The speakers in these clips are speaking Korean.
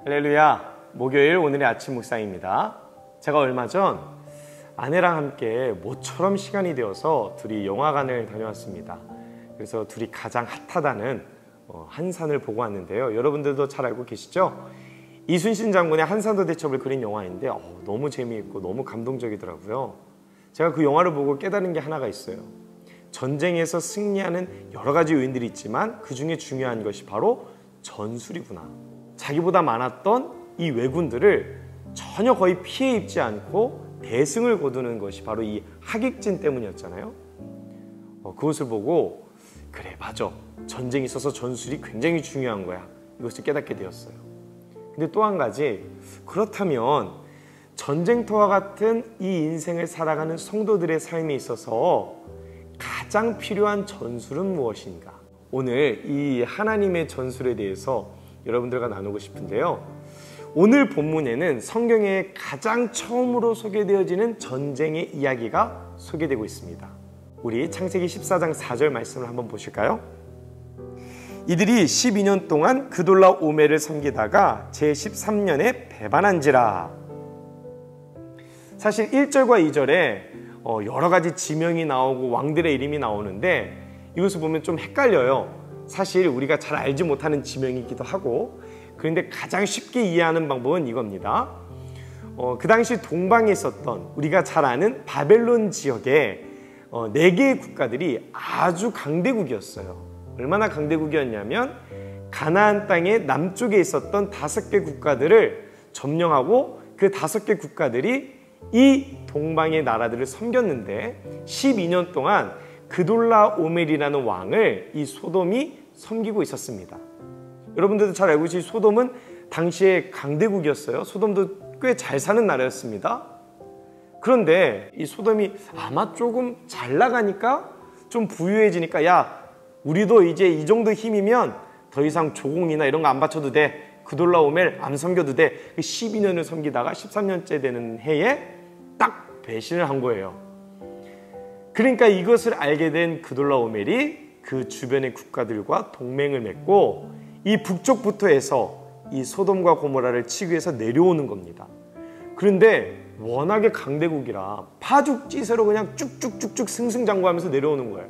할렐루야. 목요일 오늘의 아침 묵상입니다. 제가 얼마 전 아내랑 함께 모처럼 시간이 되어서 둘이 영화관을 다녀왔습니다. 그래서 둘이 가장 핫하다는 한산을 보고 왔는데요. 여러분들도 잘 알고 계시죠? 이순신 장군의 한산도 대첩을 그린 영화인데 너무 재미있고 너무 감동적이더라고요. 제가 그 영화를 보고 깨달은 게 하나가 있어요. 전쟁에서 승리하는 여러 가지 요인들이 있지만 그 중에 중요한 것이 바로 전술이구나. 자기보다 많았던 이 왜군들을 전혀 거의 피해 입지 않고 대승을 거두는 것이 바로 이 하객진 때문이었잖아요. 그것을 보고 그래 맞아, 전쟁에 있어서 전술이 굉장히 중요한 거야, 이것을 깨닫게 되었어요. 근데 또 한 가지, 그렇다면 전쟁터와 같은 이 인생을 살아가는 성도들의 삶에 있어서 가장 필요한 전술은 무엇인가? 오늘 이 하나님의 전술에 대해서 여러분들과 나누고 싶은데요. 오늘 본문에는 성경에 가장 처음으로 소개되어지는 전쟁의 이야기가 소개되고 있습니다. 우리 창세기 14장 4절 말씀을 한번 보실까요? 이들이 12년 동안 그돌라오멜을 섬기다가 제13년에 배반한지라. 사실 1절과 2절에 여러 가지 지명이 나오고 왕들의 이름이 나오는데 이것을 보면 좀 헷갈려요. 사실 우리가 잘 알지 못하는 지명이기도 하고, 그런데 가장 쉽게 이해하는 방법은 이겁니다. 그 당시 동방에 있었던 우리가 잘 아는 바벨론 지역에 4개의 국가들이 아주 강대국이었어요. 얼마나 강대국이었냐면 가나안 땅의 남쪽에 있었던 5개 국가들을 점령하고 그 5개 국가들이 이 동방의 나라들을 섬겼는데 12년 동안 그돌라오멜이라는 왕을 이 소돔이 섬기고 있었습니다. 여러분들도 잘 알고 계신 소돔은 당시에 강대국이었어요. 소돔도 꽤 잘 사는 나라였습니다. 그런데 이 소돔이 아마 조금 잘 나가니까, 좀 부유해지니까, 야 우리도 이제 이 정도 힘이면 더 이상 조공이나 이런 거 안 바쳐도 돼, 그돌라오멜 안 섬겨도 돼. 12년을 섬기다가 13년째 되는 해에 딱 배신을 한 거예요. 그러니까 이것을 알게 된 그돌라오멜이 그 주변의 국가들과 동맹을 맺고 이 북쪽부터 해서 이 소돔과 고모라를 치기 위해서 내려오는 겁니다. 그런데 워낙에 강대국이라 파죽지세로 그냥 쭉쭉쭉쭉 승승장구하면서 내려오는 거예요.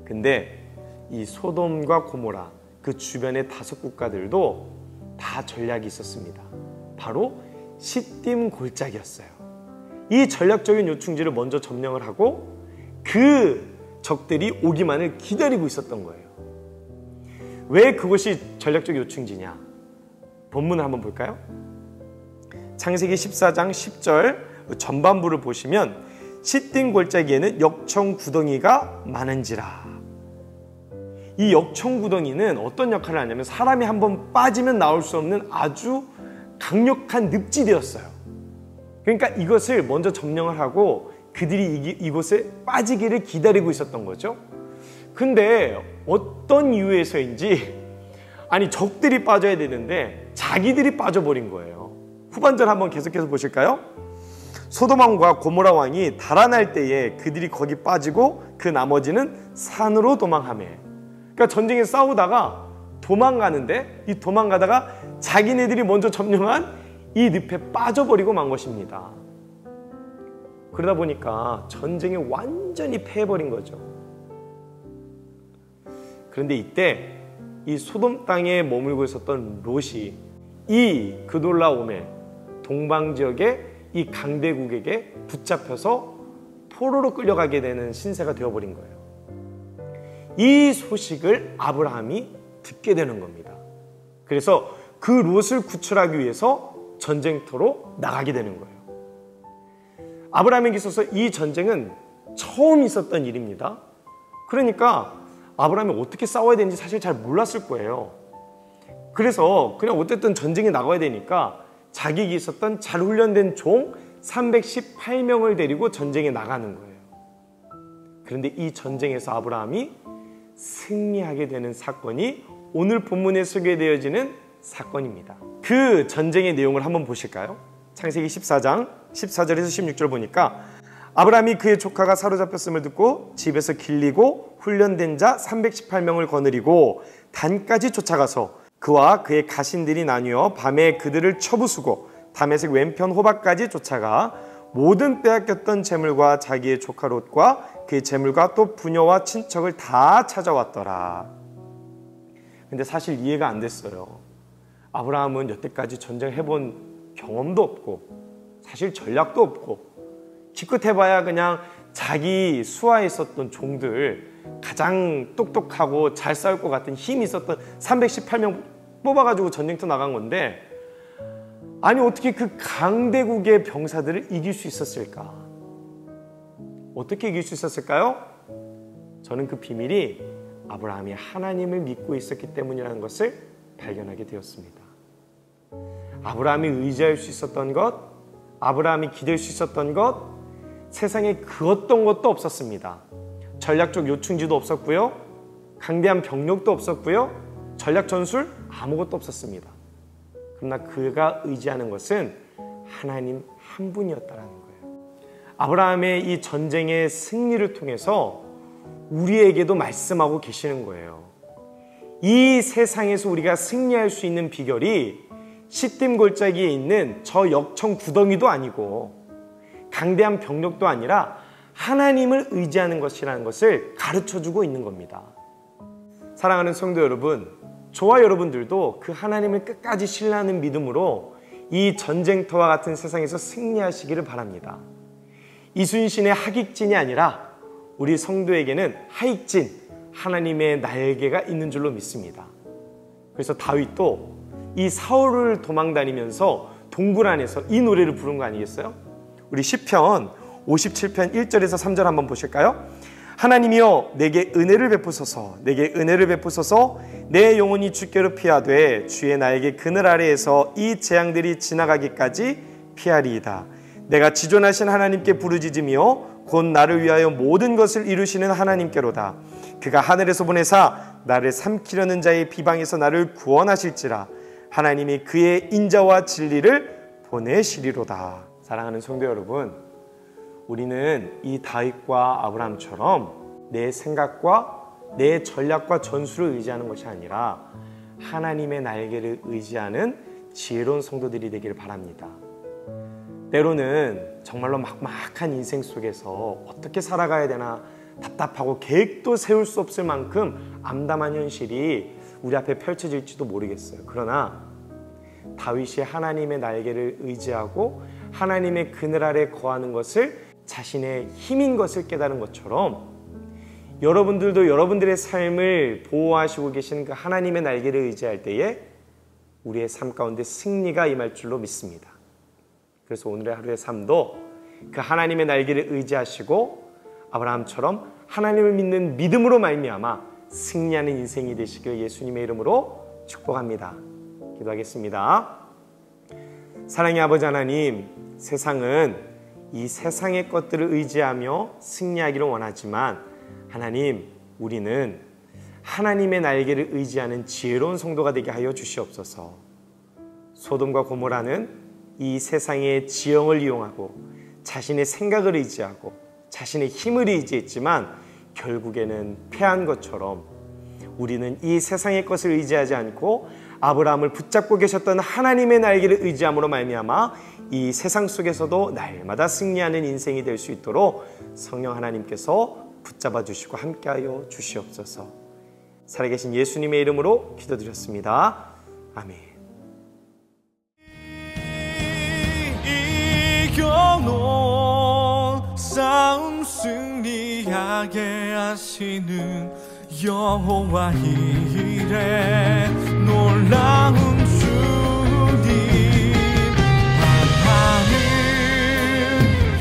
근데 이 소돔과 고모라 그 주변의 5국가들도 다 전략이 있었습니다. 바로 시딤 골짜기였어요. 이 전략적인 요충지를 먼저 점령을 하고 그 적들이 오기만을 기다리고 있었던 거예요. 왜 그것이 전략적 요충지냐? 본문을 한번 볼까요? 창세기 14장 10절 전반부를 보시면 시딤 골짜기에는 역청구덩이가 많은지라. 이 역청구덩이는 어떤 역할을 하냐면 사람이 한번 빠지면 나올 수 없는 아주 강력한 늪지대였어요. 그러니까 이것을 먼저 점령을 하고 그들이 이곳에 빠지기를 기다리고 있었던 거죠. 근데 어떤 이유에서인지 적들이 빠져야 되는데 자기들이 빠져버린 거예요. 후반절 한번 계속해서 보실까요? 소돔 왕과 고모라 왕이 달아날 때에 그들이 거기 빠지고 그 나머지는 산으로 도망하며. 그러니까 전쟁에 싸우다가 도망가는데 이 도망가다가 자기네들이 먼저 점령한 이 늪에 빠져버리고 만 것입니다. 그러다 보니까 전쟁에 완전히 패해버린 거죠. 그런데 이때 이 소돔 땅에 머물고 있었던 롯이 이 그돌라오멜 동방 지역의 이 강대국에게 붙잡혀서 포로로 끌려가게 되는 신세가 되어버린 거예요. 이 소식을 아브라함이 듣게 되는 겁니다. 그래서 그 롯을 구출하기 위해서 전쟁터로 나가게 되는 거예요. 아브라함에게 있어서 이 전쟁은 처음 있었던 일입니다. 그러니까 아브라함이 어떻게 싸워야 되는지 사실 잘 몰랐을 거예요. 그래서 그냥 어쨌든 전쟁에 나가야 되니까 자기에게 있었던 잘 훈련된 종 318명을 데리고 전쟁에 나가는 거예요. 그런데 이 전쟁에서 아브라함이 승리하게 되는 사건이 오늘 본문에 소개되어지는 사건입니다. 그 전쟁의 내용을 한번 보실까요? 창세기 14장 14절에서 16절 보니까 아브라함이 그의 조카가 사로잡혔음을 듣고 집에서 길리고 훈련된 자 318명을 거느리고 단까지 쫓아가서 그와 그의 가신들이 나뉘어 밤에 그들을 쳐부수고 다메섹 왼편 호박까지 쫓아가 모든 빼앗겼던 재물과 자기의 조카 롯과 그의 재물과 또 부녀와 친척을 다 찾아왔더라. 근데 사실 이해가 안 됐어요. 아브라함은 여태까지 전쟁해본 경험도 없고 사실 전략도 없고 기껏 해봐야 그냥 자기 수하에 있었던 종들 가장 똑똑하고 잘 싸울 것 같은 힘이 있었던 318명 뽑아가지고 전쟁터 나간 건데, 아니 어떻게 그 강대국의 병사들을 이길 수 있었을까? 어떻게 이길 수 있었을까요? 저는 그 비밀이 아브라함이 하나님을 믿고 있었기 때문이라는 것을 발견하게 되었습니다. 아브라함이 의지할 수 있었던 것, 아브라함이 기댈 수 있었던 것, 세상에 그 어떤 것도 없었습니다. 전략적 요충지도 없었고요, 강대한 병력도 없었고요, 전략 전술 아무것도 없었습니다. 그러나 그가 의지하는 것은 하나님 한 분이었다는 거예요. 아브라함의 이 전쟁의 승리를 통해서 우리에게도 말씀하고 계시는 거예요. 이 세상에서 우리가 승리할 수 있는 비결이 시딤 골짜기에 있는 저 역청 구덩이도 아니고 강대한 병력도 아니라 하나님을 의지하는 것이라는 것을 가르쳐주고 있는 겁니다. 사랑하는 성도 여러분, 저와 여러분들도 그 하나님을 끝까지 신뢰하는 믿음으로 이 전쟁터와 같은 세상에서 승리하시기를 바랍니다. 이순신의 하객진이 아니라 우리 성도에게는 하익진, 하나님의 날개가 있는 줄로 믿습니다. 그래서 다윗도 이 사울을 도망다니면서 동굴 안에서 이 노래를 부른 거 아니겠어요? 우리 시편 57편 1절에서 3절 한번 보실까요? 하나님이여 내게 은혜를 베푸소서, 내게 은혜를 베푸소서. 내 영혼이 주께로 피하되 주의 나에게 그늘 아래에서 이 재앙들이 지나가기까지 피하리이다. 내가 지존하신 하나님께 부르짖으며 곧 나를 위하여 모든 것을 이루시는 하나님께로다. 그가 하늘에서 보내사 나를 삼키려는 자의 비방에서 나를 구원하실지라. 하나님이 그의 인자와 진리를 보내시리로다. 사랑하는 성도 여러분, 우리는 이 다윗과 아브라함처럼 내 생각과 내 전략과 전술을 의지하는 것이 아니라 하나님의 날개를 의지하는 지혜로운 성도들이 되기를 바랍니다. 때로는 정말로 막막한 인생 속에서 어떻게 살아가야 되나 답답하고 계획도 세울 수 없을 만큼 암담한 현실이 우리 앞에 펼쳐질지도 모르겠어요. 그러나 다윗이 하나님의 날개를 의지하고 하나님의 그늘 아래 거하는 것을 자신의 힘인 것을 깨달은 것처럼 여러분들도 여러분들의 삶을 보호하시고 계시는 그 하나님의 날개를 의지할 때에 우리의 삶 가운데 승리가 임할 줄로 믿습니다. 그래서 오늘의 하루의 삶도 그 하나님의 날개를 의지하시고 아브라함처럼 하나님을 믿는 믿음으로 말미암아 승리하는 인생이 되시길 예수님의 이름으로 축복합니다. 기도하겠습니다. 사랑의 아버지 하나님, 세상은 이 세상의 것들을 의지하며 승리하기를 원하지만 하나님, 우리는 하나님의 날개를 의지하는 지혜로운 성도가 되게 하여 주시옵소서. 소돔과 고모라는 이 세상의 지형을 이용하고 자신의 생각을 의지하고 자신의 힘을 의지했지만 결국에는 패한 것처럼 우리는 이 세상의 것을 의지하지 않고 아브라함을 붙잡고 계셨던 하나님의 날개를 의지함으로 말미암아 이 세상 속에서도 날마다 승리하는 인생이 될 수 있도록 성령 하나님께서 붙잡아 주시고 함께하여 주시옵소서. 살아계신 예수님의 이름으로 기도드렸습니다. 아멘. 이겨놓은 싸움 승리하게 하시는 여호와 이래 놀라운 주님, 하나님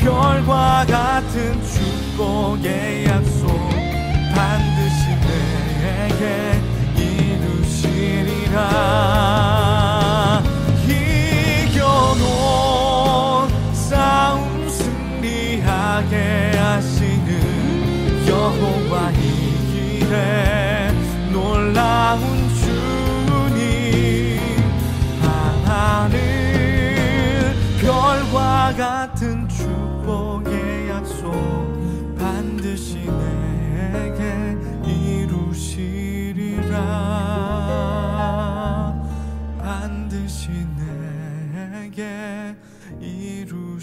별과 같은 축복의 약속 반드시 내게 이루시리라. 이겨놓은 싸움 승리하게 하시는 여호와 이래 놀라운 주님, 하나님 별과 같은 축복의 약속 반드시 내 이루시리라.